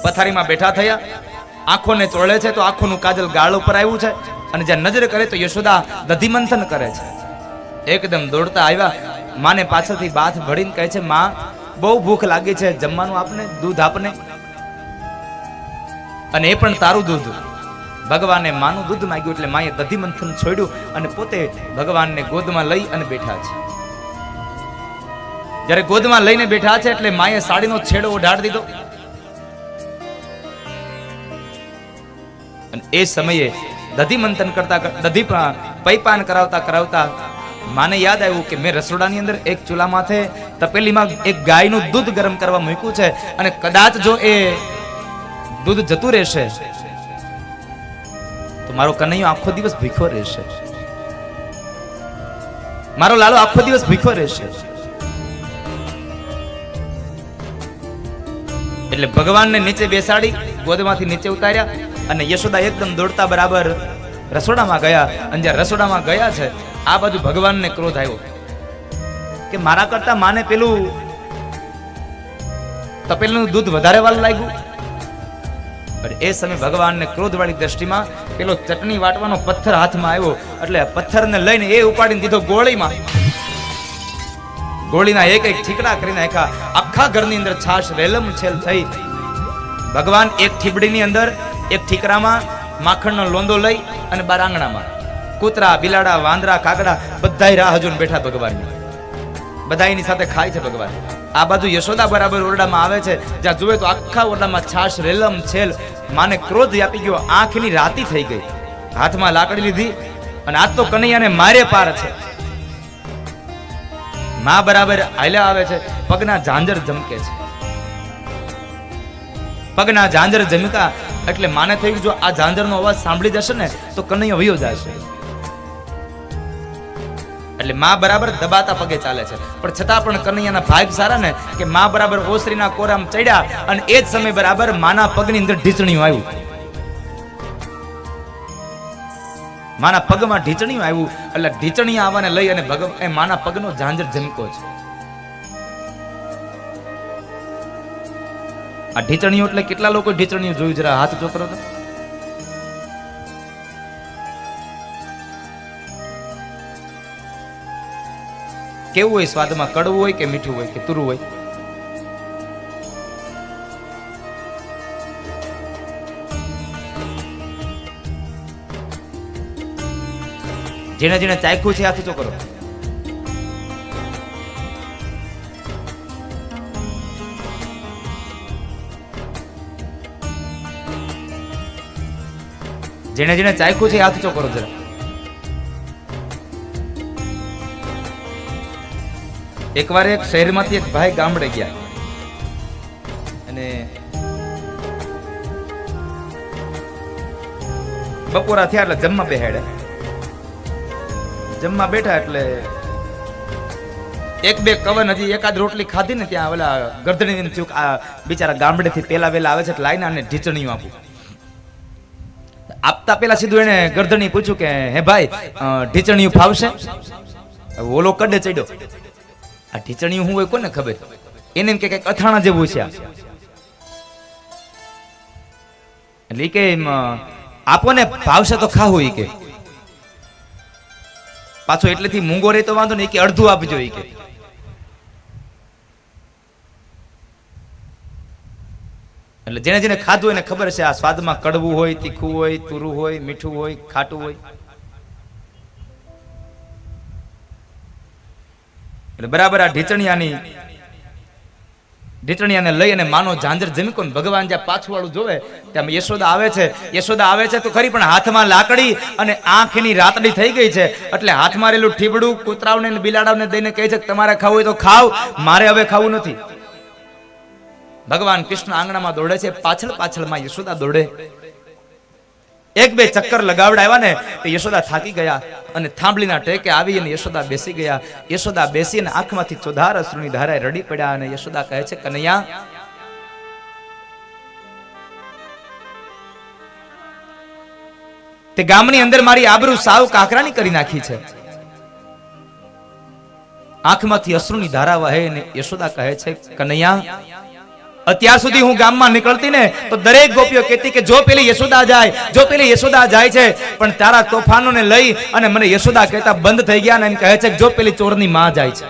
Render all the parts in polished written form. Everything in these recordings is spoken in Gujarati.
પથારીમાં બેઠા થયા, આંખોને ચોળે છે તો આંખોનું કાજલ ગાળ ઉપર આવ્યું છે, અને જ્યાં નજર કરે તો યશોદા દધીમંથન કરે છે. એકદમ દોડતા આવ્યા, માને પાછળથી બાથ ભળીને કહે છે, માં બહુ ભૂખ લાગી છે, જમવાનું આપને, દૂધ આપને. અને એ પણ તારું દૂધ. ભગવાને માનું દૂધ માંગ્યું એટલે માએ દધીમંથન છોડ્યું અને પોતે ભગવાનને ગોદમાં લઈ અને બેઠા છે. જ્યારે ગોદમાં લઈને બેઠા છે એટલે માએ સાડીનો છેડો ઓઢાડી દીધો. અને એ સમયે દધીમંથન કરતા દધી પૈપાન કરાવતા કરાવતા માને યાદ આવ્યું કે મેં રસોડાની અંદર એક ચૂલા માથે તપેલીમાં એક ગાયનું દૂધ ગરમ કરવા મૂક્યું છે, અને કદાચ જો એ દૂધ જતું રહેશે તો મારો કનૈયો આખો દિવસ ભૂખ્યો રહેશે, મારો લાલો આખો દિવસ ભૂખ્યો રહેશે. એટલે ભગવાનને નીચે બેસાડી ગોદમાંથી નીચે ઉતાર્યા અને યશોદા એકદમ દોડતા બરાબર રસોડામાં ગયા. અને જ્યાં રસોડામાં ગયા છે આ બાજુ ભગવાનને ક્રોધ આવ્યો કે મારા કરતા માને પેલું તપેલીનું દૂધ વધારે વાલ લાગ્યું. એ સમય ભગવાનને ક્રોધવાળી દ્રષ્ટિમાં પેલો ચટણી વાટવાનો પથ્થર હાથમાં આવ્યો, એટલે પથ્થરને લઈને એ ઉપાડીને દીધો ગોળીમાં. ગોળીના એક એક ઠીકડા કરી નાખ્યા. આખા ઘરની અંદર છાશ રેલમ છેલ થઈ. ભગવાન એક ઠીબડીની અંદર એક ઠીકરામાં માખણનો લોંદો લઈ અને બાર આંગણામાં કૂતરા, બિલાડા, વાંદરા, કાગડા બધાય રાહ જોઈને બેઠા ભગવાન. બધાયની સાથે ખાય છે ભગવાન. આ બાજુ યશોદા બરાબર ઓરડામાં આવે છે, જ્યાં જુએ તો આખા ઓરડામાં છાશ રેલમ છેલ. માને ક્રોધ વ્યાપી ગયો, આંખની રાતી થઈ ગઈ. હાથમાં લાકડી લીધી અને આજ તો કનૈયાને મારે પાર છે. માં બરાબર હાલ્યા આવે છે, પગના ઝાંઝર જમકે છે. પગના ઝાંઝર જમકા એટલે માને થયું જો આ ઝાંઝરનો અવાજ સાંભળી જશે ને તો કનૈયો વયો જશે. એટલે માં બરાબર દબાતા પગે ચાલે છે, પણ છતાં પણ કનૈયાના ભાગ સારા ને કે માં બરાબર ઓસરીના કોરામ ચડ્યા અને એ જ સમય બરાબર માના પગની અંદર ઢીચણીયું આવ્યું. માના પગમાં ઢીચણીયું આવ્યું એટલે ઢીચણી આવવાને લઈ અને માના પગનો ઝાંઝર જમકો છે. આ ઢીચણીયું એટલે કેટલા લોકો ઢીચણીયું જોયું, જરા હાથ ચોકરો તો. કેવું હોય સ્વાદમાં? કડવું હોય કે મીઠું હોય કે તુરું હોય? જેને જેને ચાખ્યું છે હાથ ઊંચો કરો. જેને જેને ચાખ્યું છે હાથ ઊંચો કરો જરા. એકવાર એક શહેરમાંથી એક ભાઈ ગામડે ગયા અને બપોરા થયા એટલે જમવા બેહાડ્યા. જમવા બેઠા એટલે એક બે કવન હજી એકાદ રોટલી ખાધી ને ત્યાં ઓલા ગરદણી થયું આ બિચારા ગામડેથી પેલા વેલા આવે છે એટલે લાઈને આને ઢીચણીયું આપું. આપતા પેલા સીધું એને ગરદણી પૂછ્યું કે હે ભાઈ ઢીચણીયું ફાવશે? ઓલો કડે ચડ્યો. આ ઢીચણીયું શું હોય કોને ખબર? એને એમ કે કઈક અથાણા જેવું છે. એટલે કે આપો ને ભાવશે તો ખાવું. એ કે પાછો એટલેથી મૂંગો રે તો વાંધો નહીં, કે અડધું આપજો. એ કે એટલે જેને જેને ખાધું એને ખબર છે આ સ્વાદમાં કડવું હોય, તીખું હોય, તુરું હોય, મીઠું હોય, ખાટું હોય. એટલે બરાબર આ ઢીચણિયાને લઈ અને માનો ઝાંઝર જમકો ને ભગવાન જ્યાં પાછું વાળું જોવે ત્યાં યશોદા આવે છે. યશોદા આવે છે તો ખરી, પણ હાથમાં લાકડી અને આંખની રાતડી થઈ ગઈ છે. એટલે હાથમાં રેલું ઠીબડું કૂતરાઓને બિલાડાઓને દઈને કહે છે કે તમારે ખાવું હોય તો ખાવ, મારે હવે ખાવું નથી. ભગવાન કૃષ્ણ આંગણામાં દોડે છે, પાછળ પાછળમાં યશોદા દોડે. એક બે ચક્કર લગાવડાવ્યા ને તો યશોદા થાકી ગયા અને થાંભલીના ટેકે આવી અને યશોદા બેસી ગયા. યશોદા બેસીને આંખમાંથી ચોધાર અશ્રુની ધારાએ રડી પડ્યા અને યશોદા કહે છે કનૈયા, તે ગામની અંદર મારી આબરૂ સાવ કાકરાની કરી નાખી છે. આંખમાંથી અશ્રુની ધારા વહે અને યશોદા કહે છે કનૈયા, અત્યાર સુધી હું ગામમાં નીકળતી ને તો દરેક ગોપીઓ કહેતી કે જો પેલી યશોદા જાય છે, પણ તારા તોફાનોને લઈ અને મને યશોદા કહેતા બંધ થઈ ગયા ને એમ કહે છે કે જો પેલી ચોરની માં જાય છે.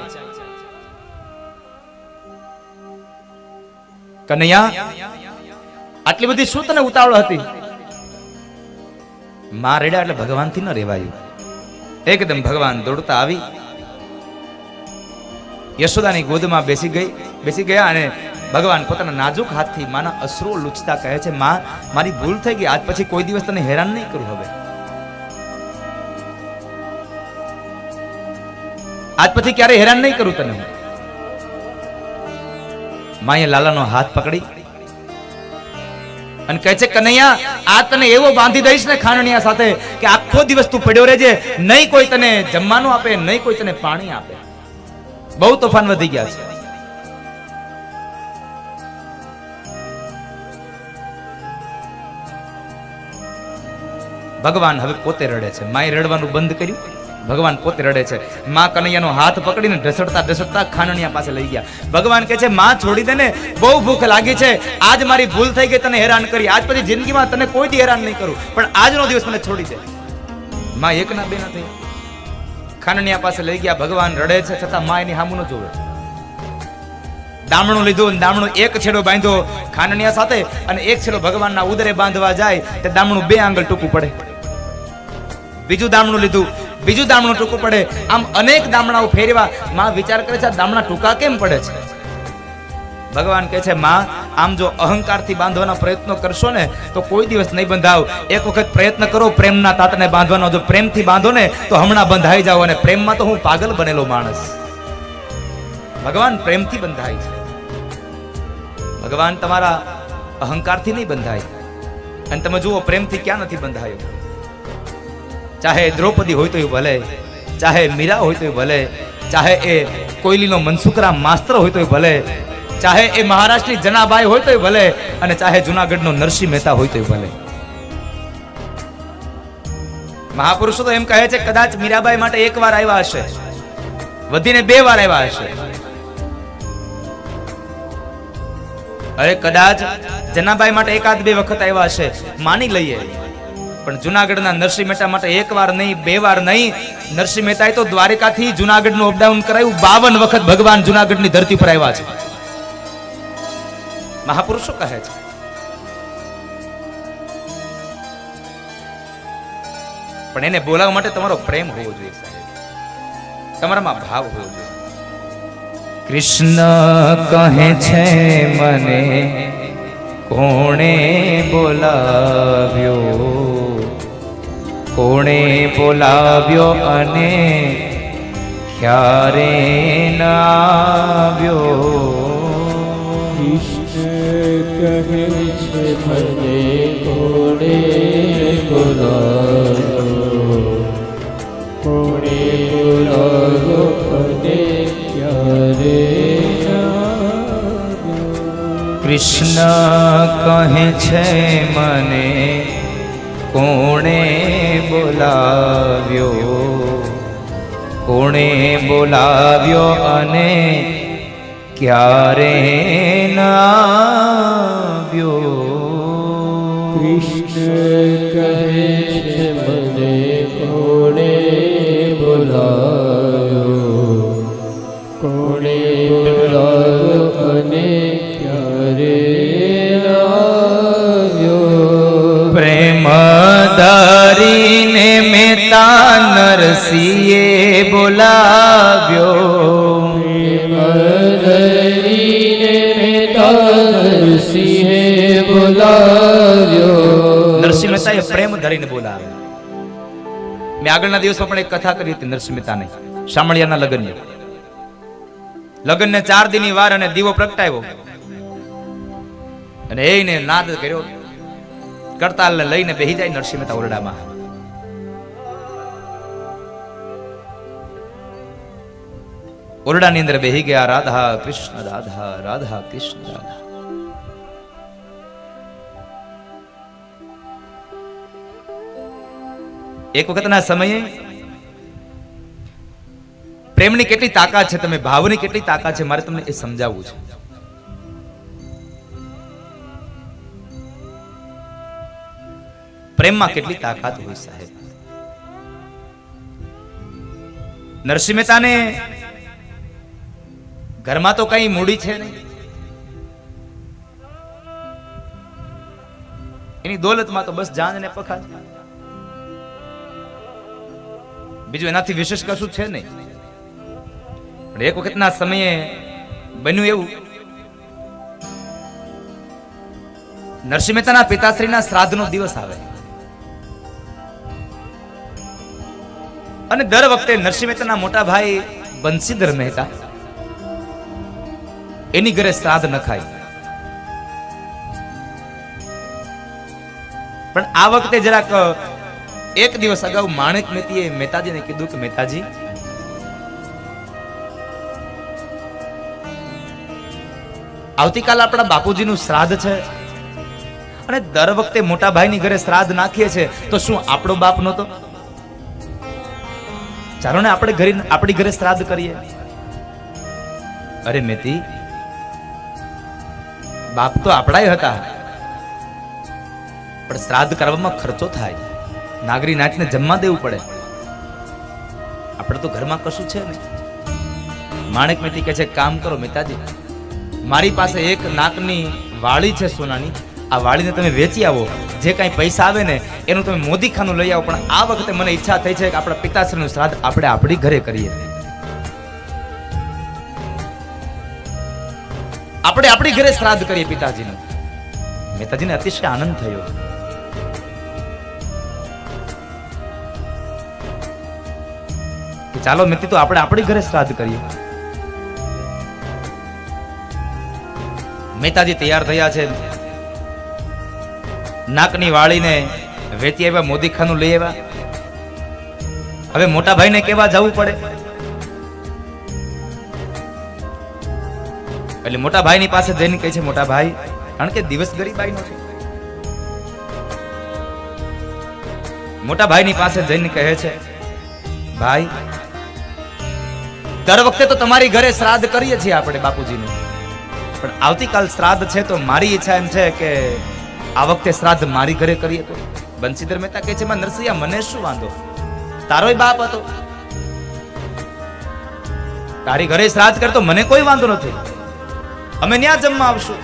કનૈયા, આટલી બધી શું તને ઉતાવળ હતી? માં રેડ્યા એટલે ભગવાનથી ન રેવાયું. એકદમ ભગવાન દોડતા આવી યશોદાની ગોદમાં બેસી ગયા અને ભગવાન પોતાના નાજુક હાથથી માના અશ્રુ લૂછતા કહે છે, માં, મારી ભૂલ થઈ ગઈ, આજ પછી કોઈ દિવસ તને હેરાન નહીં કરું. હવે આજ પછી ક્યારે હેરાન નહીં કરું તને. માએ લાલાનો હાથ પકડી અને કહે છે, કનૈયા, આ તને એવો બાંધી દઈશ ને ખાનણિયા સાથે કે આખો દિવસ તું પડ્યો રહેજે, નહીં કોઈ તને જમવાનું આપે, નહીં કોઈ તને પાણી આપે. બહુ તોફાન વધી ગયા છે. ભગવાન હવે પોતે રડે છે. માએ રડવાનું બંધ કર્યું, ભગવાન પોતે રડે છે. માં કનૈયાનો હાથ પકડીને ઢસડતા ખાનણિયા પાસે લઈ ગયા. ભગવાન કહે છે, માં છોડી દે ને, બહુ ભૂખ લાગી છે, આજ મારી ભૂલ થઈ ગઈ, તને હેરાન કરી, આજ પછી જિંદગીમાં તને કોઈ દી હેરાન નહીં કરું, પણ આજનો દિવસ મને છોડી દે. માં એક ના બે ના થઈ, ખાનણિયા પાસે લઈ ગયા. ભગવાન રડે છે છતાં માં એની સામું ન જોવે. દામણું લીધું, દામણું એક છેડો બાંધ્યો ખાનણિયા સાથે અને એક છેડો ભગવાનના ઉદરે બાંધવા જાય તે દામણું 2 આંગળ ટૂંકું પડે. બીજું દામણું લીધું, બીજું દામણું ટૂંકું પડે. આમ અનેક દામણાઓ ફેરવા. માં વિચાર કરે છે, આ દામણા ટૂંકા કેમ પડે છે? ભગવાન કહે છે, માં, આમ જો અહંકારથી બાંધવાના પ્રયત્નો કરશો ને તો કોઈ દિવસ નહીં બંધાવ. એક વખત પ્રયત્ન કરો પ્રેમના તાતને બાંધવાનો. જો પ્રેમથી બાંધો ને તો હમણાં બંધાઈ જાવ. અને પ્રેમમાં તો હું પાગલ બનેલો માણસ. ભગવાન પ્રેમથી બંધાય છે. ભગવાન તમારા અહંકારથી નહીં બંધાય. અને તમે જુઓ, પ્રેમથી ક્યાં નથી બંધાયો. ચાહે દ્રૌપદી હોય તો ભલે, ચાહે મીરા હોય તો ભલે, ચાહે એ કોયલીનો મનસુખરામ માસ્તર હોય તો ભલે, ચાહે એ મહારાષ્ટ્રની જનાબાઈ હોય તો ભલે, અને ચાહે જુનાગઢનો નરસિંહ મહેતા હોય તો ભલે. મહાપુરુષો તો એમ કહે છે, કદાચ મીરાબાઈ માટે 1 વાર આવ્યા હશે, વધીને 2 વાર આવ્યા હશે. અરે કદાચ જનાબાઈ માટે 1-2 વખત આવ્યા હશે, માની લઈએ. પણ જુનાગઢના નરસિંહ મહેતા માટે 1 વાર નહીં, 2 વાર નહીં. નરસિંહ મહેતાએ તો દ્વારિકાથી જુનાગઢનું અપડાઉન કરાયું. 52 વખત ભગવાન જુનાગઢની ધરતી પર આવ્યા છે. મહાપુરુષો કહે છે. પણ એને બોલાવવા માટે તમારો પ્રેમ હોવો જોઈએ, તમારામાં ભાવ હોવો જોઈએ. કૃષ્ણ કહે છે મને કોણે બોલાવ્યો, કોણે બોલાવ્યો અને ક્યારે આવ્યો. કૃષ્ણ કહે છે મને કોણે બોલાવ્યો, કોણે બોલાવ્યો અને ક્યારે આવ્યો. કૃષ્ણ કહે છે મને કોણે બોલાવ્યો, કોણે બોલાવ્યો અને ક્યારે આવ્યો. કૃષ્ણ કહે છે મને કોણે બોલાવ્યો, કોણે બોલાવ્યો અને ક્યારે આવ્યો. પ્રેમ ધરીને મેતા નરસિંહે બોલાવ્યો, પ્રેમ ધરીને મેતા નરસિંહે બોલાવ્યો. નરસિંહ મહેતાએ પ્રેમ ધરીને બોલાવ્યો. મેં આગળના દિવસમાં પણ એક કથા કરી હતી નરસિંહ મહેતાની, શામળિયાના લગ્નની. લગ્નને 4 દીની વાર અને દીવો પ્રગટાવ્યો અને એને નાદ કર્યો. કરતાલને લઈને બેહી જાય નરસિંહ મહેતા ઓરડામાં. ઓરડાની અંદર બેહી ગયા. રાધા કૃષ્ણ રાધા, રાધા કૃષ્ણ રાધા. એક વખતના સમયે પ્રેમની કેટલી તાકાત છે, તમે ભાવની કેટલી તાકાત છે, મારે તમને એ સમજાવવું છે. પ્રેમમાં કેટલી તાકાત હોય સાહેબ. નરસિંહ મહેતાને ઘરમાં તો કઈ મૂડી છે નહીં, એની દોલતમાં તો બસ જાન ને પખાત, બીજું એનાથી વિશેષ કશું છે નહીં. પણ એક વખતના સમયે બન્યું એવું, નરસિંહ મહેતાના પિતાશ્રીના શ્રાદ્ધનો દિવસ આવે અને દર વખતે નરસિંહ મહેતાના મોટા ભાઈ બંસીધર મહેતા એની ઘરે શ્રાદ્ધ ન ખાય. પણ આ વખતે જરાક એક દિવસ અગાઉ માણેક મહેતીએ મહેતાજીને કીધું કે મહેતાજી, આવતીકાલ આપણા બાપુજીનું શ્રાદ્ધ છે અને દર વખતે મોટા ભાઈની ઘરે શ્રાદ્ધ નાખીએ છે, તો શું આપણો બાપ નહોતો? ચાલો ને આપણે આપણી ઘરે શ્રાદ્ધ કરીએ. અરે મેતી, બાપ તો આપણાય હતા, પણ શ્રાદ્ધ કરવામાં ખર્ચો થાય, નાગરી નાચને જમવા દેવું પડે, આપણે તો ઘરમાં કશું છે નહીં. માણેક મેતી કહે છે, કામ કરો મહેતાજી, મારી પાસે એક નાકની વાળી છે સોનાની, આ વાળીને તમે વેચી આવો, જે કાંઈ પૈસા આવે ને એનું તમે મોદી ખાનું લઈ આવો. પણ આ વખતે મને ઈચ્છા થઈ છે કે આપણા પિતાશ્રીનું શ્રાદ્ધ આપણે આપણી ઘરે કરીએ, આપણે આપણી ઘરે શ્રાદ્ધ કરીએ પિતાજીનું. મહેતાજીને અતિશય આનંદ થયો. કે ચાલો મેતી, તો આપણે આપણી ઘરે શ્રાદ્ધ કરીએ. મહેતાજી તૈયાર થયા છે, નાકની વાળીને વેચી આવ્યા, મોદી ખાનું લઈ આવ્યા. હવે મોટા ભાઈને કેવા જવું પડે, એટલે મોટા ભાઈની પાસે જઈને કહે છે, મોટા ભાઈ, કારણ કે દિવસ ગરીબાઈનો છે, મોટા ભાઈની પાસે જઈને કહે છે, ભાઈ, દર વખતે તો તમારી ઘરે શ્રાદ્ધ કરીએ છીએ આપણે બાપુજીનું, પણ આવતીકાલ શ્રાદ્ધ છે તો મારી ઈચ્છા એમ છે કે આ વખતે શ્રાદ્ધ મારી ઘરે કરીએ. તો બંસીધર મહેતા કહે છે, માં નરસિંહા, મને શું વાંધો, તારોય બાપ હતો, તારી ઘરે શ્રાદ્ધ કરતો મને કોઈ વાંધો નથી, અમે ત્યાં જમવા આવશું.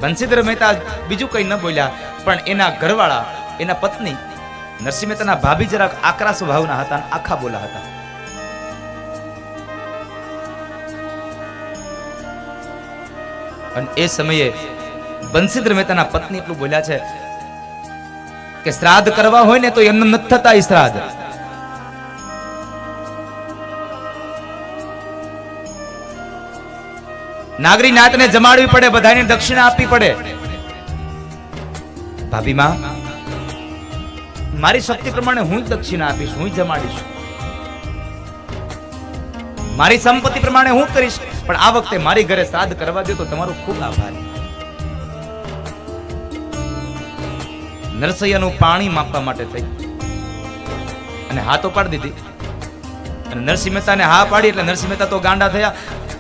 બંસીધર મહેતા બીજું કઈ ન બોલ્યા, પણ એના ઘરવાળા, એના પત્ની નરસિંહ મહેતાના ભાભી જરાક આકરા સ્વભાવના હતા, આખા બોલા હતા. અને એ સમયે બંસીધર મહેતાના પત્ની એટલું બોલ્યા છે કે શ્રાદ્ધ કરવા હોય ને તો એમને નથી થતા. એ શ્રાદ્ધ નાગરી નાતને જમાડવી પડે, બધાને દક્ષિણા આપવી પડે. ભાભી માં, મારી શક્તિ પ્રમાણે હું દક્ષિણા આપીશ, હું જમાડીશ, મારી સંપત્તિ પ્રમાણે હું કરીશ, પણ આ વખતે મારી ઘરે શ્રાદ્ધ કરવા દે તો તમારો ખૂબ આભાર. નરસૈયાનું પાણી માપવા માટે થઈ અને હા તો પાડી દીધી. અને નરસિંહ મહેતાને હા પાડી એટલે નરસિંહ મહેતા તો ગાંડા થયા,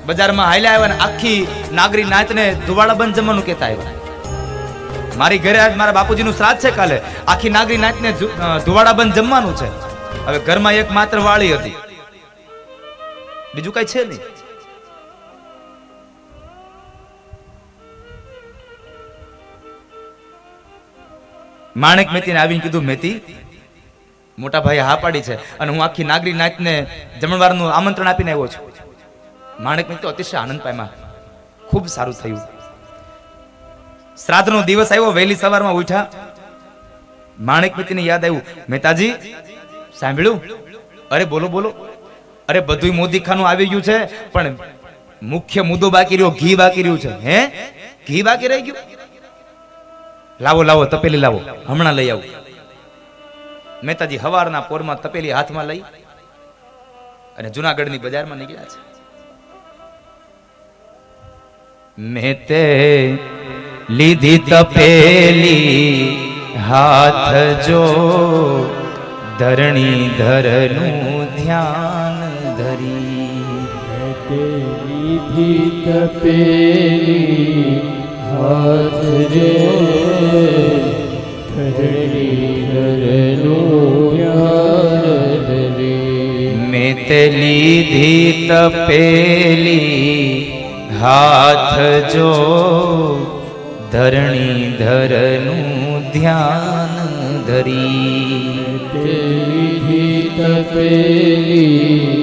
બજારમાં હાલ્યા આવ્યા અને આખી નાગરી નાચને ધુવાડા બંધ જમવાનું કહેતા આવ્યા. મારી ઘરે આજ મારા બાપુજીનું શ્રાદ્ધ છે, કાલે આખી નાગરી નાચને ધુવાડા બંધ જમવાનું છે. હવે ઘરમાં એક માત્ર વાળી હતી, બીજું કઈ છે નહીં. માણેક મેતીને આવીને કીધું, મેતી, મોટા ભાઈ હા પાડી છે અને હું આખી નાગરી નાચને જમણવારનું આમંત્રણ આપીને આવ્યો છું. માણેક મેતી તો અતિશય આનંદ પામ્યા, ખૂબ સારું થયું. શ્રાદ્ધનો દિવસ આવ્યો, વહેલી સવારમાં ઉઠ્યા. માણેક મેતીને યાદ આવ્યું, મહેતાજી સાંભળ્યું? અરે બોલો બોલો. અરે બધું મોદી ખાનું આવી ગયું છે, પણ મુખ્ય મુદ્દો બાકી રહ્યો, ઘી બાકી રહ્યું છે. હે, ઘી બાકી રહી ગયું? લાવો લાવો, તપેલી લાવો, હમણાં લઈ આવું. મહેતાજી હવારના પોરમાં તપેલી હાથમાં લઈ અને જુનાગઢની બજારમાં નીકળ્યા છે. મેં તે લીધી તપેલી હાથ જો, ધરણી ધરનું ધ્યાન ધરી. લીધી તપેલી હાથ જો, ધરણીધરનું ધ્યાન ધરી. મેં તે લીધી તપેલી હાથ જો ધરણીધરનું ધ્યાન ધરી. લીધી તપેલી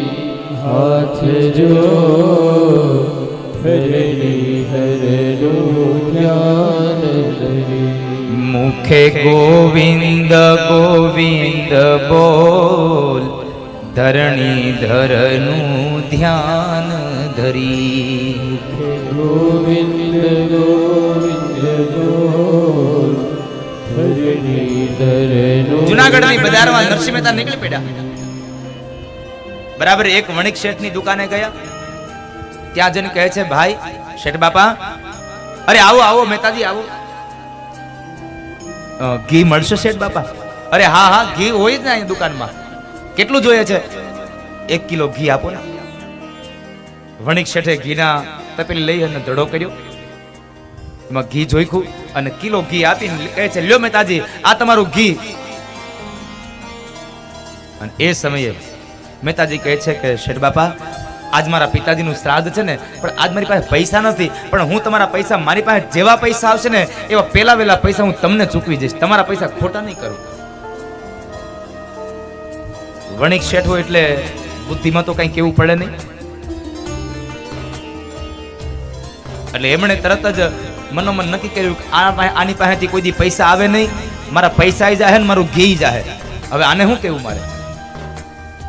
હાથ જો ધરણીધરનું ધ્યાન ધરી. મુખે ગોવિંદ ગોવિંદ બોલ ધરણીધરનું ધ્યાન ધરી. ગોવિંદ ગોવિંદ બોલ ધરણીધરનું. જુનાગઢની બજારમાં નરસિંહ મહેતા નીકળી પડ્યા. બરાબર એક વણિક શેઠની દુકાને ગયા. ત્યાં જઈને કહે છે, ભાઈ શેઠ બાપા, અરે આવો આવો મહેતાજી આવો. ઘી મળશે શેઠ બાપા? અરે હા હા, ઘી હોય જ ને અહીં દુકાનમાં. કેટલું જોઈએ છે? 1 કિલો ઘી આપો ને. વણિક શેઠે ઘીના તપેલી લઈ અને ધડો કર્યો. એમાં ઘી જોઈખું અને કિલો ઘી આપીને કહે છે, લ્યો મહેતાજી, આ તમારું ઘી. અને એ સમયે મહેતાજી કહે છે કે શેઠ બાપા, આજ મારા પિતાજીનું શ્રાદ્ધ છે ને, પણ આજ મારી પાસે પૈસા નથી, પણ હું તમારા પૈસા, મારી પાસે જેવા પૈસા આવશે ને એવા પેલા વેલા પૈસા હું તમને ચૂકવી દઈશ. તમારા પૈસા ખોટા નહીં કરું. વણિક શેઠ હોય એટલે બુદ્ધિમાં તો કઈ કેવું પડે નહીં. એટલે એમણે તરત જ મનોમન નક્કી કર્યું કે આની પાસેથી કોઈ દી પૈસા આવે નહીં, મારા પૈસા જાય ને મારું ઘી જાય. હવે આને શું કેવું મારે?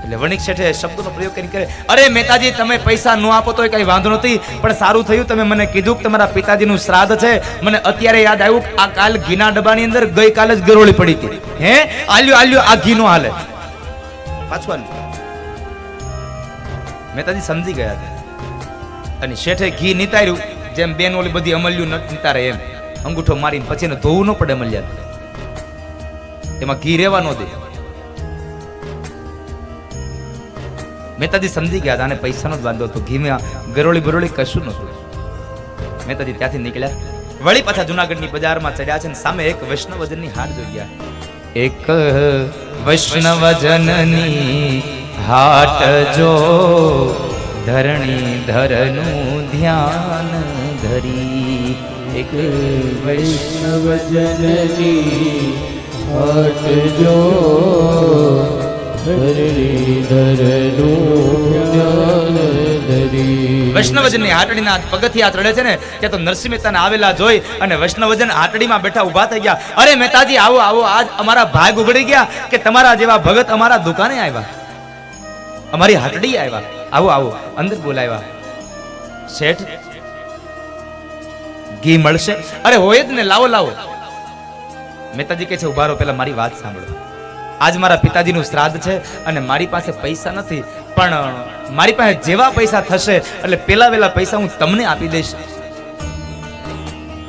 એટલે વણિક શેઠે શબ્દોનો પ્રયોગ કરીને કહે, અરે મહેતાજી, તમે પૈસા ન આપો તો કઈ વાંધો નથી, પણ સારું થયું તમે મને કીધું કે તમારા પિતાજીનું શ્રાદ્ધ છે. મને અત્યારે યાદ આવ્યું કે આ કાલ ઘીના ડબ્બાની અંદર ગઈકાલે જ ગરોળી પડી હતી. હે આલ્યો આલ્યો, આ ઘી નો હાલે. પાછું મહેતાજી સમજી ગયા હતા. અને શેઠે ઘી નીતાર્યું, જેમ બેન ઓલી બધી અમલ્યું નીતારે એમ અંગૂઠો મારીને પછી એને ધોવું ન પડે અમલ્યા. એમાં ઘી રહેવા ન દે. મહેતાજી સમજી ગયા હતા, આને પૈસાનો જ વાંધો હતો. ઘીમાં ગરોળી બરોળી કશું નહોતું. મહેતાજી ત્યાંથી નીકળ્યા. વળી પાછા જુનાગઢની બજારમાં ચડ્યા છે ને સામે એક વૈષ્ણવજનની હાટ જોઈ ગયા. એક વૈષ્ણવજનની હાટ જો ધરણીધરનું ધ્યાન ધરી. એક વૈષ્ણવજનની હાટ જો ધરણીધરનું ધ્યાન ધરી. વૈષ્ણવજનની હાટડીના પગથિયા ચડે છે ને, ત્યાં તો નરસિંહ મહેતાને આવેલા જોઈ અને વૈષ્ણવજન હાટડીમાં બેઠા ઊભા થઈ ગયા. અરે મહેતાજી આવો આવો, આજ અમારા ભાગ ઉઘડી ગયા કે તમારા જેવા ભગત અમારા દુકાને આવ્યા, અમારી હાટડી આવ્યા. આવો આવો, અંદર બોલાવ્યા. શેઠ, ઘી મળશે? અરે હોય જ ને, લાવો લાવો. મહેતાજી કહે છે, ઉભા રહો, પહેલા મારી વાત સાંભળો. આજ મારા પિતાજીનું શ્રાદ્ધ છે અને મારી પાસે પૈસા નથી, પણ મારી પાસે જેવા પૈસા થશે એટલે પેલા વેલા પૈસા હું તમને આપી દઈશ.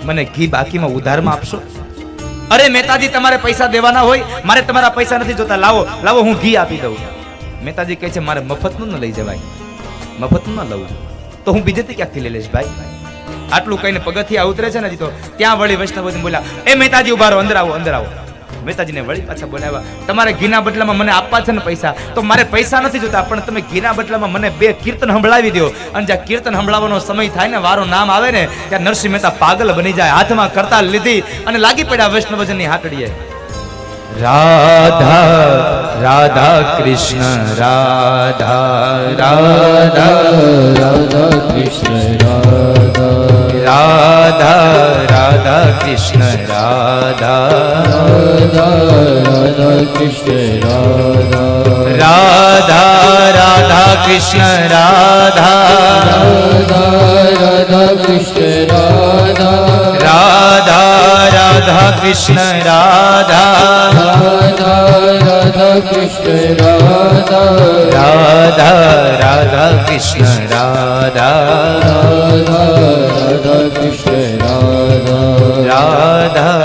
મને ઘી બાકીમાં ઉધારમાં આપશો? અરે મહેતાજી, તમારે પૈસા દેવાના હોય, મારે તમારા પૈસા નથી જોતા, લાવો લાવો, હું ઘી આપી દઉં. મહેતાજી કહે છે, મારે મફતનું ન લઈ જવાય, મફતનું ન લઉં તો હું બીજેથી ક્યાંથી લઈ લઈશ ભાઈ. આટલું કહીને પગથિયા ઉતરે છે ને તો ત્યાં વળી વૈષ્ણવજન બોલ્યા, એ મહેતાજી ઉભા રહો, અંદર આવો અંદર આવો. મહેતાજીને વળી પાછા બોલાવ્યા. તમારે ઘીના બદલામાં મને આપવા છે ને પૈસા, તો મારે પૈસા નથી જોતા, પણ તમે ઘીના બદલામાં મને 2 કીર્તન સંભળાવી દો. અને જ્યાં કીર્તન સંભળાવવાનો સમય થાય ને, વારો નામ આવે ને, ત્યાં નરસિંહ મહેતા પાગલ બની જાય. હાથમાં કરતાલ લીધી અને લાગી પડ્યા વૈષ્ણવજનની હાટડીએ. રાધા રાધા કૃષ્ણ રાધા રાધા રાધા કૃષ્ણ રાધા રાધા રાધા કૃષ્ણ રાધા રાધા કૃષ્ણ રાધા રાધા રાધા કૃષ્ણ રાધા રાધા કૃષ્ણ રાધા રાધા રાધા કૃષ્ણ રાધા રાધા કૃષ્ણ રાધા રાધા રાધા કૃષ્ણ રાધા રાધા કૃષ્ણ રાધા રાધા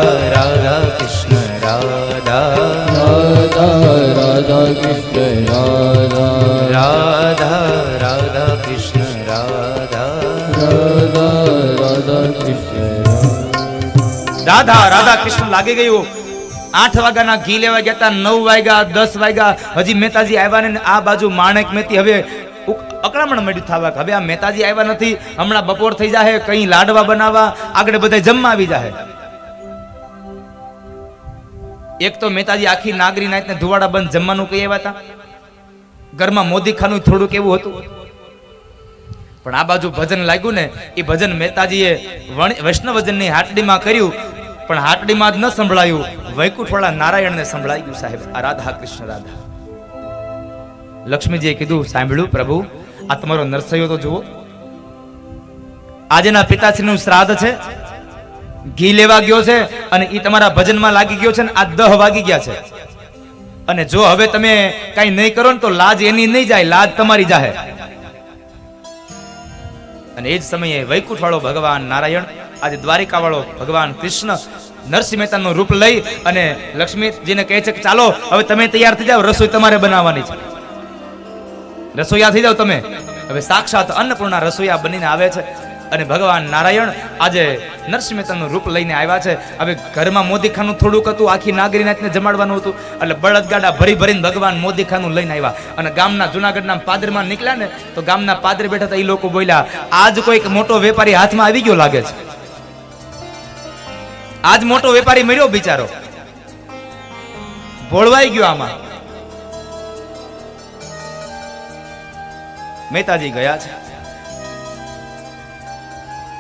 રાધા કૃષ્ણ રાધા રાધા કૃષ્ણ રાધા રાધા રાધા કૃષ્ણ રાધા રાધા કૃષ્ણ રાધા રાધા કૃષ્ણ લાગી ગયું. 8 વાગ્યાના ઘી લેવા ગયા હતા, 9 વાગ્યા, 10 વાગ્યા, હજી મહેતાજી આવ્યા ને. આ બાજુ માણેક મહેતી હવે અકળામણ મળ્યું થવા કે હવે આ મહેતાજી આવ્યા નથી, હમણાં બપોર થઈ જાય, કઈ લાડવા બનાવવા, આગળ બધા જમવા આવી જાય. એક તો મહેતાજી આખી નાગરી નાઈટ ને ધુવાડા બંધ જમવાનું કઈ આવ્યા હતા. ઘરમાં મોદી ખાનું થોડુંક એવું હતું. પણ આ બાજુ ભજન લાગ્યું ને, એ ભજન મહેતાજીએ વૈષ્ણવજનની હાટડીમાં કર્યું, પણ હાટડીમાં જ ન સંભળાયું, વૈકુંઠવાળા નારાયણને સંભળાઈ ગયું. સાહેબ, આ રાધા કૃષ્ણ રાધા. લક્ષ્મીજીએ કીધું, સાંભળ્યું પ્રભુ, આ તમારો નરસૈયો તો જુઓ, આજના પિતાશ્રીનું શ્રાદ્ધ છે, ઘી લેવા ગયો છે અને એ તમારા ભજનમાં લાગી ગયો છે ને આ 10 વાગી ગયા છે. અને જો હવે તમે કઈ નહીં કરો ને તો લાજ એની નહીં જાય, લાજ તમારી જાહે. અને એ જ સમયે વૈકુંઠ વાળો ભગવાન નારાયણ, આજે દ્વારિકા વાળો ભગવાન કૃષ્ણ નરસિંહ મહેતાનું રૂપ લઈ અને લક્ષ્મીજીને કહે છે કે ચાલો હવે તમે તૈયાર થઈ જાઓ, રસોઈ તમારે બનાવવાની છે, રસોઈયા થઈ જાઓ તમે. હવે સાક્ષાત અન્નપૂર્ણા રસોઈયા બનીને આવે છે. અને ભગવાન નારાયણ આજે નરસિંહ મહેતાનું રૂપ લઈને આવ્યા છે. હવે ઘરમાં મોદીખાનું થોડુંક હતું, આખી નાગરીનાથને જમાડવાનું હતું, એટલે બળદગાડા ભરી ભરીને ભગવાન મોદીખાનું લઈને આવ્યા. અને ગામના જુનાગઢના પાદરમાં નીકળ્યા ને તો ગામના પાદરે બેઠા હતા, એ લોકો બોલ્યા, આજ કોઈક મોટો વેપારી હાથમાં આવી ગયો લાગે છે, આજ મોટો વેપારી મળ્યો, બિચારો ભોળવાઈ ગયો આમાં. મહેતાજી ગયા છે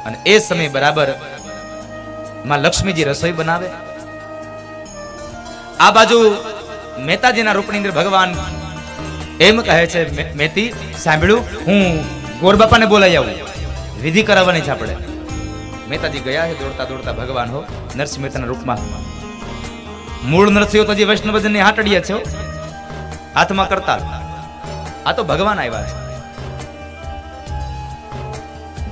અને એ સમય બરાબર માં લક્ષ્મીજી રસોઈ બનાવે. આ બાજુ મહેતાજીના રૂપની અંદર ભગવાન એમ કહે છે, મેથી સાંભળ્યું, હું ગોરબાપાને બોલાવી આવું, વિધિ કરાવવાની છે આપણે. મહેતાજી ગયા છે દોડતા દોડતા ભગવાન હો નરસિંહ મહેતાના રૂપમાં. મૂળ નરસિંહ તો જે વૈષ્ણવજનની હાટડીએ છે, હાથમાં કરતા. આ તો ભગવાન આવ્યા છે.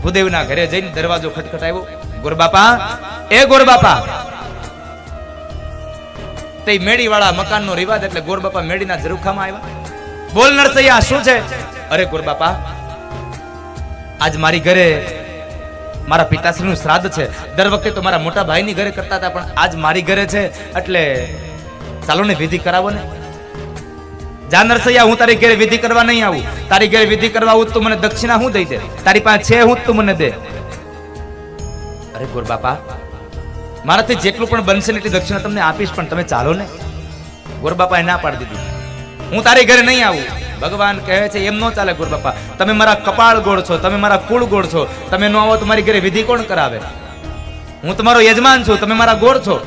ભૂદેવના ઘરે જઈને દરવાજો ખટખટાવ્યો, ગોરબાપા, એ ગોરબાપા. તે મેડી વાળા મકાનનો રિવાજ એટલે ગોરબાપા મેડીના ઝરૂખામાં આવ્યા. બોલ નરસૈયા, શું છે? અરે ગોરબાપા, આજ મારી ઘરે મારા પિતાશ્રીનું શ્રાદ્ધ છે. દર વખતે તો મારા મોટા ભાઈની ઘરે કરતા હતા, પણ આજ મારી ઘરે છે એટલે ચાલો ને વિધિ કરાવો ને. જા નરસૈયા, હું તારી ઘરે વિધિ કરવા નહીં આવું. તારી ઘરે વિધિ કરવા આવું તો મને દક્ષિણા હું દઈ દે, તારી પાસે છે હું તું મને દે. અરે ગોરબાપા, મારાથી જેટલું પણ બનશે ને એટલી દક્ષિણા તમને આપીશ, પણ તમે ચાલો ને. ગોરબાપાએ ના પાડી દીધી, હું તારી ઘરે નહીં આવું. ભગવાન કહે છે એમ નો ચાલે ગોરબાપા, તમે મારા કપાળ ગોળ છો, તમે મારા કુળ ગોળ છો, તમે નો આવો તો મારી ઘરે વિધિ કોણ કરાવે? હું તમારો યજમાન છું, તમે મારા ગોળ છો.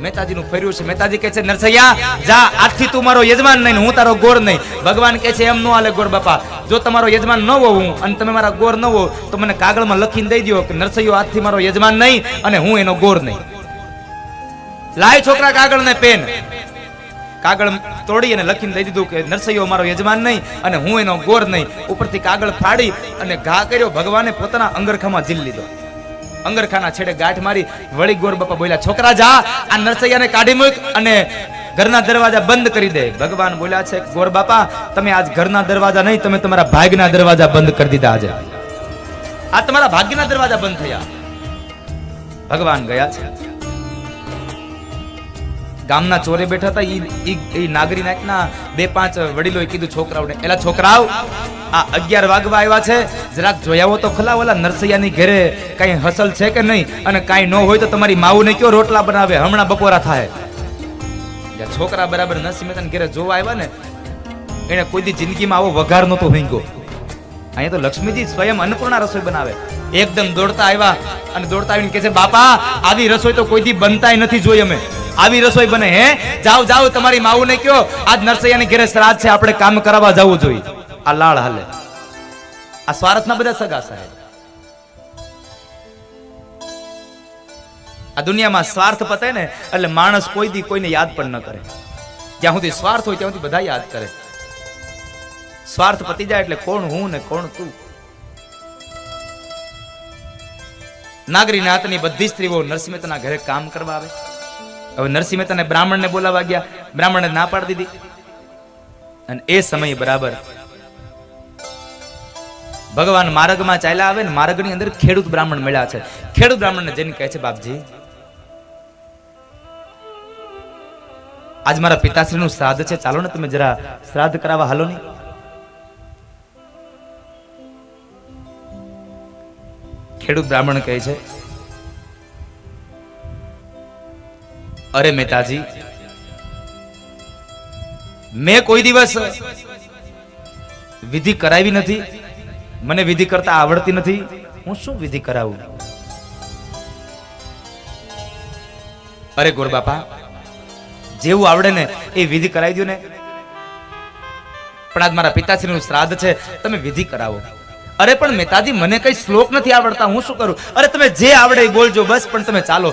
મહેતાજીનું ફર્યું છે. મહેતાજી કહે છે, નરસૈયા જા, આજથી તું મારો યજમાન નહીં, હું તારો ગોળ નહીં. ભગવાન કહે છે એમ નો હાલે ગોરબાપા, જો તમારો યજમાન ન હો હું અને તમે મારા ગોળ ન હો તો મને કાગળમાં લખીને દઈ દો કે નરસૈયો આજથી મારો યજમાન નહીં અને હું એનો ગોળ નહીં. લાય છોકરા કાગળ ને પેન. કાગળ તોડી અને લખીને દઈ દીધું કે નરસૈયો મારો યજમાન નહીં અને હું એનો ગોર નહીં. ઉપરથી કાગળ ફાડી અને ઘા કર્યો. ભગવાને પોતાના અંગરખામાં ઝીલ લીધો. અંગરખાના છેડે ગાંઠ મારી. વળી ગોરબાપા બોલ્યા, છોકરા જા, આ નરસૈયાને કાઢી મૂક અને ઘરના દરવાજા બંધ કરી દે. ભગવાન બોલ્યા છે, ગોરબાપા તમે આજ ઘરના દરવાજા નહીં, તમે તમારા ભાગ્યના દરવાજા બંધ કરી દીધા. આજે આ તમારા ભાગ્યના દરવાજા બંધ થયા. ભગવાન ગયા છે. ગામના ચોરે બેઠા હતા, એ નાગરી નાખના 2-5 વડીલોએ કીધું છોકરાઓને, એલા છોકરાઓ, આ 11 વાગવા આવ્યા છે, જરાક જોયાવો તો ખલા ઓલા નરસૈયાની ઘરે કઈ હસલ છે કે નહીં, અને કઈ ન હોય તો તમારી માવુને કયો રોટલા બનાવે, હમણાં બપોરા થાય. છોકરા બરાબર નરસિંહ મહેતાના ઘરે જોવા આવ્યા ને, એને કોઈ દી જિંદગીમાં આવો વઘાર નહોતો ભીંગો. અહીંયા તો લક્ષ્મીજી સ્વયં અન્નપૂર્ણા રસોઈ બનાવે. એકદમ દોડતા આવ્યા અને દોડતા આવીને કહે છે, બાપા આવી રસોઈ તો કોઈ દી બનતાય નથી જોઈ અમે. આવી રસોઈ બને? હે, જાઓ જાઓ, તમારી માવુને કયો આજ નરસૈયાની ઘરે શ્રાદ્ધ છે, આપણે કામ કરાવવા જવું જોઈએ. આ લાળ હાલે. આ સ્વાર્થના બધા સગા સાહેબ. આ દુનિયામાં સ્વાર્થ પતે ને એટલે માણસ કોઈ દી કોઈને યાદ પણ ન કરે. જ્યાં સુધી સ્વાર્થ હોય ત્યાં સુધી બધા યાદ કરે. સ્વાર્થ પતી જાય એટલે કોણ હું ને કોણ તું. નાગરી નાતની બધી સ્ત્રીઓ નરસિંહ મહેતાના ઘરે કામ કરવા આવે. હવે નરસિંહ મહેતાને બ્રાહ્મણને બોલાવા ગયા, બ્રાહ્મણે ના પાડી દીધી. અને એ સમય બરાબર ભગવાન માર્ગમાં ચાલ્યા આવે ને, માર્ગની અંદર ખેડૂત બ્રાહ્મણ મળ્યા છે. ખેડૂત બ્રાહ્મણને જઈને કહે છે, બાપજી આજ મારા પિતાશ્રીનું શ્રાદ્ધ છે, ચાલો ને તમે જરા શ્રાદ્ધ કરાવવા હાલો નહીં. ખેડૂત બ્રાહ્મણ કહે છે, અરે મહેતાજી, મેં કોઈ દિવસ વિધિ કરાવી નથી, મને વિધિ કરતા આવડતી નથી, હું શું વિધિ કરાવું? અરે ગોર બાપા, જેવું આવડે ને એ વિધિ કરાવી દો ને. પણ આજ મારા પિતાશ્રીનું શ્રાદ્ધ છે, તમે વિધિ કરાવો. અરે પણ મહેતાજી, મને કઈ શ્લોક નથી આવડતા, હું શું કરું? અરે તમે જે આવડે એ બોલજો બસ, પણ તમે ચાલો.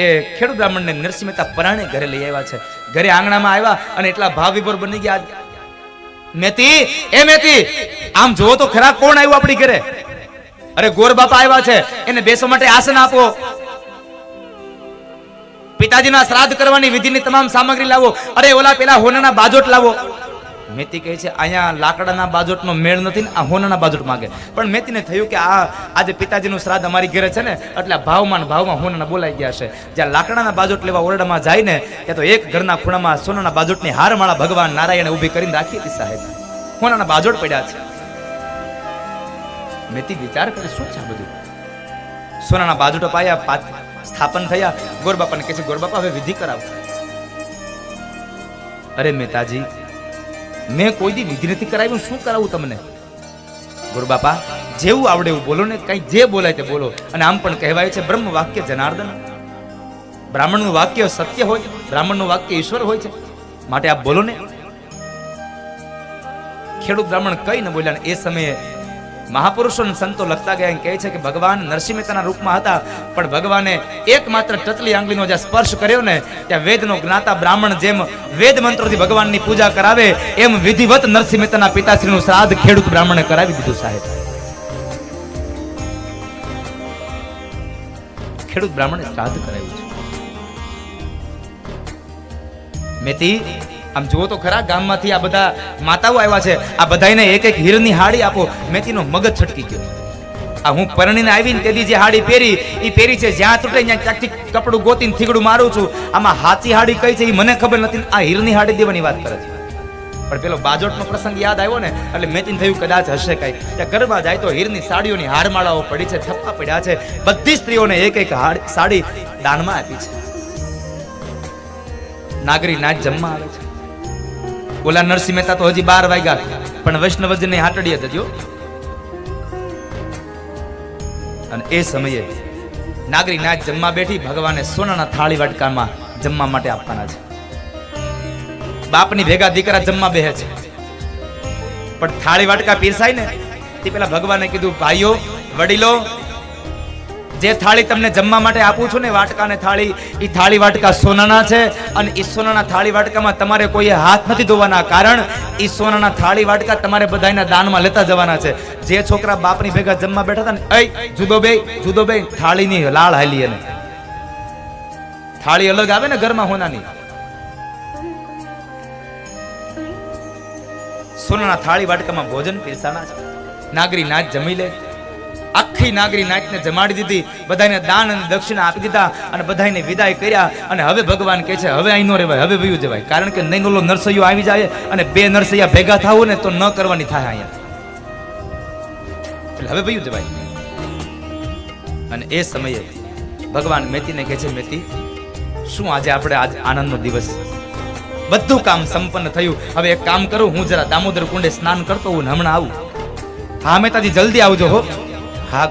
એ ખેડૂત બ્રાહ્મણને નરસિંહ મહેતા પરાણે ઘરે લઈ આવ્યા છે. ઘરે આંગણામાં આવ્યા અને એટલા ભાવ વિભોર બની ગયા. મેતી, એ મેતી, આમ જોવો તો ખરા, કોણ આવ્યું આપણી ઘરે? અરે ગોર બાપા આવ્યા છે, એને બેસવા માટે આસન આપો. પિતાજીના શ્રાદ્ધ કરવાની વિધિની તમામ સામગ્રી લાવો. અરે ઓલા પેલા હોનાના બાજોટ લાવો. મેતી કહે છે, અહીંયા લાકડાના બાજોટનો મેળ નથી ને, આ હોનાના બાજોટ માંગે. પણ મેતીને થયું કે આજે પિતાજીનું શ્રાદ્ધ અમારી ઘરે છે ને, એટલે ભાવમાં હોનાના બોલાઈ ગયા છે. જ્યાં લાકડાના બાજોટ લેવા ઓરડામાં જાય ને, ત્યાં તો એક ઘરના ખૂણામાં સોનાના બાજોટની હારમાળા ભગવાન નારાયણે ઊભી કરીને રાખી હતી સાહેબ. હોનાના બાજોટ પડ્યા છે. મેતી વિચાર કરે, શું છે બધું? સોનાના બાજોટો પાયા, સ્થાપન થયા. ગોરબાપાને કહે છે, ગોરબાપા હવે વિધિ કરાવો. અરે મહેતાજી, મેં કોઈ દી વિધિ નથી કરાવી, શું કરાવું તમને? ગોરબાપા, જેવું આવડે એવું બોલો ને, કઈ જે બોલાય તે બોલો. અને આમ પણ કહેવાય છે, બ્રહ્મ વાક્ય જનાર્દન. બ્રાહ્મણનું વાક્ય સત્ય હોય, બ્રાહ્મણનું વાક્ય ઈશ્વર હોય છે, માટે આપ બોલો ને. ખેડૂત બ્રાહ્મણ કઈ ન બોલ્યા. એ સમયે મહાપુરુષો અને સંતો લખતા ગયા કહે છે કે ભગવાન નરસિંહ મહેતાના રૂપમાં હતા, પણ ભગવાને એકમાત્ર ટચલી આંગળીનો જ્યાં સ્પર્શ કર્યો ને, ત્યાં વેદનો જ્ઞાતા બ્રાહ્મણ જેમ વેદ મંત્રોથી ભગવાનની પૂજા કરાવે, એમ વિધિવત નરસિંહ મહેતાના પિતાશ્રીનું શ્રાદ્ધ ખેડૂત બ્રાહ્મણે કરાવી દીધું સાહેબ. ખેડૂત બ્રાહ્મણે શ્રાદ્ધ કરાવ્યું છે. મેતી, આમ જુઓ તો ખરા, ગામમાંથી આ બધા માતાઓ આવ્યા છે, આ બધાને એક એક હીરની હાડી આપો. મેતીનો મગજ છટકી ગયો. આ હું પરણીને આવીને તેદી જે હાડી પહેરી, એ પહેરી છે, જ્યાં તૂટે ત્યાં ક્યાંકથી કપડું ગોતીને થીગડું મારું છું. આમાં હાચી હાડી કઈ છે એ મને ખબર નથી, આ હીરની હાડી દેવાની વાત કરે છે. પણ પેલો બાજોટનો પ્રસંગ યાદ આવ્યો ને, એટલે મેતીને થયું કદાચ હશે કઈ. ત્યાં ગરબા જાય તો હીરની સાડીઓની હારમાળાઓ પડી છે, થપ્પા પડ્યા છે. બધી સ્ત્રીઓને એક એક સાડી દાનમાં આપી છે. નાગરી નાચ જમવા આવે છે. ઓલા નરસિંહ મહેતા તો હજી 12 વાગ્યા, પણ વૈષ્ણવજનની હાટડીએ જજો. અને એ સમયે નાગરી નાચ જમવા બેઠી. ભગવાને સોનાના થાળી વાટકામાં જમવા માટે આપવાના છે. બાપની ભેગા દીકરા જમવા બેહે છે, પણ થાળી વાટકા પીરસાય ને તે પેલા ભગવાને કીધું, ભાઈઓ વડીલો, જે થાળી તમને જમવા માટે આપું છું ને, વાટકા ને થાળી, એ થાળી વાટકા સોનાના છે. અને એ સોનાના થાળી વાટકામાં તમારે કોઈ હાથ નથી ધોવાના, કારણ એ સોનાના થાળી વાટકા તમારે બધાના દાનમાં લેતા જવાના છે. જે છોકરા બાપની ભેગા જમવા બેઠા હતા ને, જુદો બે થાળીની લાળ હાલી. અને થાળી અલગ આવે ને ઘરમાં હોનાની, સોનાના થાળી વાટકામાં ભોજન પીરસાના છે. નાગરી નાચ જમી લે. આખી નાગરી નાચને જમાડી દીધી. બધાને દાન અને દક્ષિણા આપી દીધા અને બધાને વિદાય કર્યા. અને હવે ભગવાન કહે છે, હવે અહીં નો રહેવાય, હવે વયું જવાય. કારણ કે નહીં ઓલો નરસૈયો આવી જાય અને 2 નરસૈયા ભેગા થાવું ને તો ન કરવાની થાય અહીંયા, એટલે હવે વયું જવાય. અને એ સમયે ભગવાન મેતીને કહે છે, મેતી, શું આજે આપણે આજ આનંદનો દિવસ, બધું કામ સંપન્ન થયું. હવે એક કામ કરું, હું જરા દામોદર કુંડે સ્નાન કરતો હું, હમણાં આવું. હા મહેતાજી, જલ્દી આવજો હો. હા.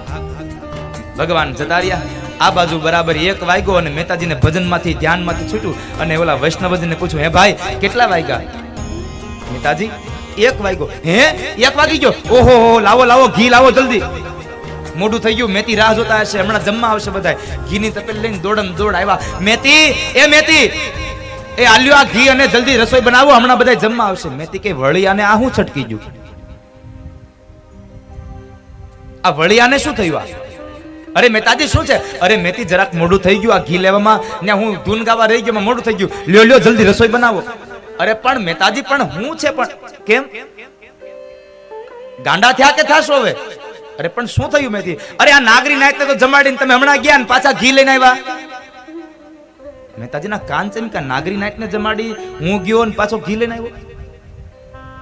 ભગવાન જતા રહ્યા. આ બાજુ બરાબર 1 વાગ્યો અને મહેતાજીને ભજનમાંથી ધ્યાનમાંથી છૂટ્યું અને ઓલા વૈષ્ણવજીને પૂછ્યું, હે ભાઈ કેટલા વાગ્યા? મહેતાજી 1 વાગ્યો. હે 1 વાગી ગયો? ઓહો, લાવો ઘી લાવો જલ્દી. મોડું થઈ ગયું. મેતી રાહ જોતા હશે, હમણાં જમવા આવશે બધા. ઘીની તપેલી લઈને દોડ આવ્યા. મેતી, એ આલ્યો આ ઘી અને જલ્દી રસોઈ બનાવો, હમણાં બધા જમવા આવશે. મેતી કે વળિયાને આ હું છટકી ગયું? આ વળિયાને શું થયું? અરે મહેતાજી શું છે? અરે મેતી જરાક મોડું થઈ ગયું, આ ઘી લેવામાં ને હું ધૂન ગાવા રહી ગયો, મોડું થઈ ગયું. લ્યો જલ્દી રસોઈ બનાવો. અરે પણ મહેતાજી, પણ હું છે, પણ કેમ ગાંડા થયા કે થાશો હવે? અરે પણ શું થયું મેતી? અરે આ નાગરી નાચને તો જમાડીને તમે હમણાં ગયા ને પાછા ઘી લઈને આવ્યા. મહેતાજીના કાન ચમકા નાગરી નાઈટને જમાડી હું ગયો અને પાછો ઘી લઈને આવ્યો.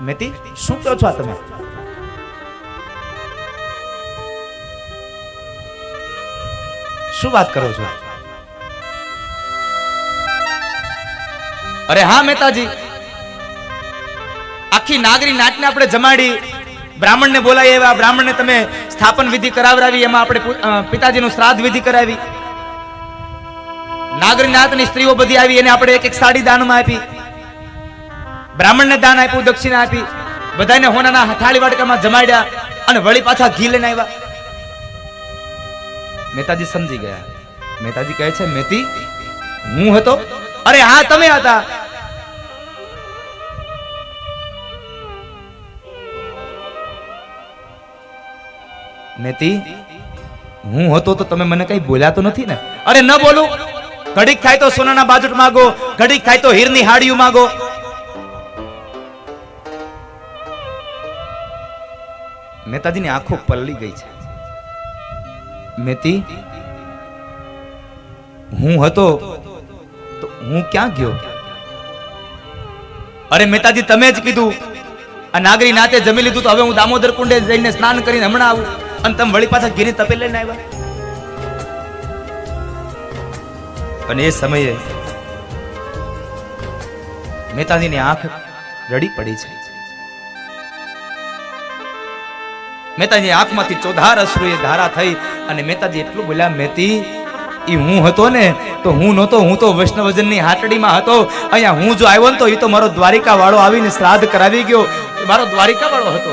મહેતી શું કહો છો આ તમે? શું વાત કરો છો? અરે હા મહેતાજી, આખી નાગરી નાટને આપણે જમાડી, બ્રાહ્મણને બોલાવી આવ્યા, બ્રાહ્મણને તમે સ્થાપન વિધિ કરાવરાવી, એમાં આપણે પિતાજીનું શ્રાદ્ધ વિધિ કરાવી. નાગરી નાતની સ્ત્રીઓ બધી આવી, એને આપણે એક એક સાડી દાનમાં આપી, બ્રાહ્મણને દાન આપ્યું, દક્ષિણા આપી, બધાને હોનાના થાળી વાડકામાં જમાડ્યા અને વળી પાછા ઘી લઈને આવ્યા. મહેતાજી સમજી ગયા. મહેતાજી કહે છે, મહેતી હું હતો? અરે હા તમે હતા. મહેતી હું હતો તો તમે મને કઈ બોલ્યા તો નથી ને? અરે ન બોલું. ઘડીક થાય તો સોનાના બાજુટ માંગો, ઘડીક થાય તો હીરની હાડિયું માંગો. મહેતાજીની આંખો પલળી ગઈ છે. મહેતી હું હતો તો હું ક્યાં ગયો? અરે મહેતાજી તમે જ કીધું આ નાગરી નાતે જમી લીધું તો હવે હું દામોદર કુંડે જઈને સ્નાન કરીને હમણાં આવું, અને તમે વળી પાછા ઘીની તપે લઈને આવ્યા. અને એ સમયે મહેતાજીની આંખ રડી પડી છે. મહેતાજી આંખમાંથી ચોધાર અશ્રુએ ધારા થઈ અને મહેતાજી એટલું બોલ્યા, મહેતી ઈ હું હતો ને તો હું નહોતો, હું તો વૈષ્ણવજનની હાટડીમાં હતો. અહીંયા હું જો આવ્યો ને તો એ તો મારો દ્વારિકા વાળો આવીને શ્રાદ્ધ કરાવી ગયો, મારો દ્વારિકા વાળો હતો.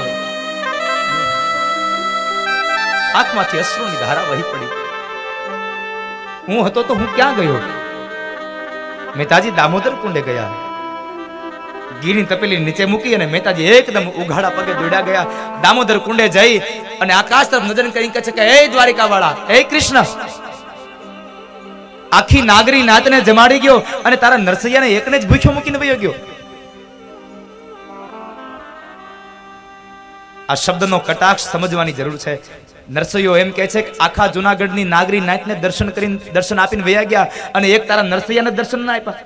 આંખમાંથી અશ્રુની ધારા વહી પડી. હું હતો તો હું ક્યાં ગયો? મહેતાજી દામોદર કુંડે ગયા, ઘીની તપેલી નીચે મૂકી અને મહેતાજી એકદમ ઉઘાડા પગે દોડ્યા ગયા. દામોદર કુંડે જઈ અને આકાશ તરફ નજર કરી કહે છે કે હે દ્વારિકા વાળા, હે કૃષ્ણ, આખી નાગરી નાતને જમાડી ગયો અને તારા નરસૈયાને એકને જ ભૂખ્યો મૂકીને વયો ગયો. આ શબ્દનો કટાક્ષ સમજવાની જરૂર છે. નરસૈયો એમ કહે છે કે આખા જુનાગઢની નાગરી નાતને દર્શન આપીને વયા ગયા અને એક તારા નરસૈયાને દર્શન ના આપ્યા.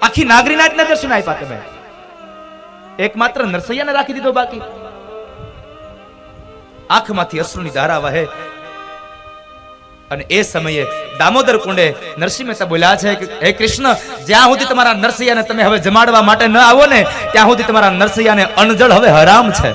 આખી નાગરી નાતને દર્શન આપ્યા તમે, એકમાત્ર નરસૈયાને રાખી દીધો બાકી. આંખમાંથી અશ્રુની ધારા વહે. અને એ સમયે દામોદર કુંડે નરસિંહ મહેતા બોલ્યા છે કે હે કૃષ્ણ, જ્યાં સુધી તમારા નરસૈયાને તમે હવે જમાડવા માટે ન આવો ને ત્યાં સુધી તમારા નરસૈયાને અનજળ હવે હરામ છે.